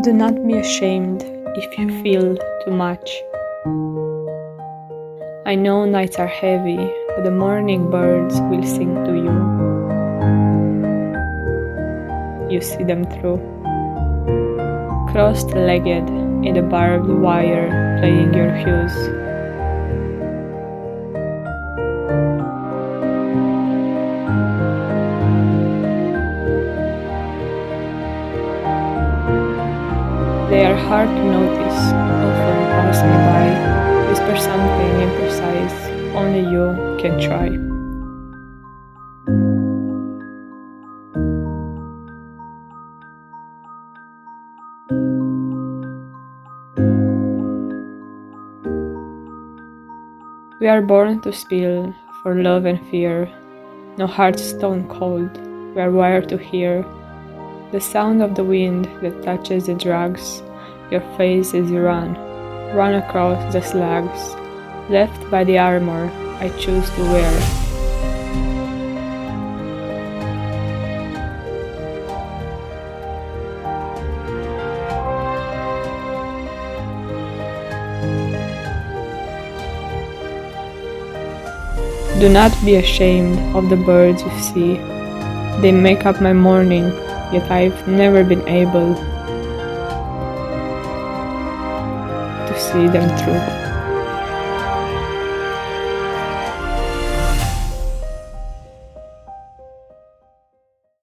Do not be ashamed if you feel too much. I know nights are heavy, but the morning birds will sing to you. You see them through. Crossed-legged in the barbed wire, playing your hues. They are hard to notice, often pass me by, whisper something imprecise, only you can try. We are born to spill for love and fear, no heart stone cold, we are wired to hear the sound of the wind that touches the drugs, your face as you run across the slags, left by the armor I choose to wear. Do not be ashamed of the birds you see. They make up my morning, yet I've never been able to see them through.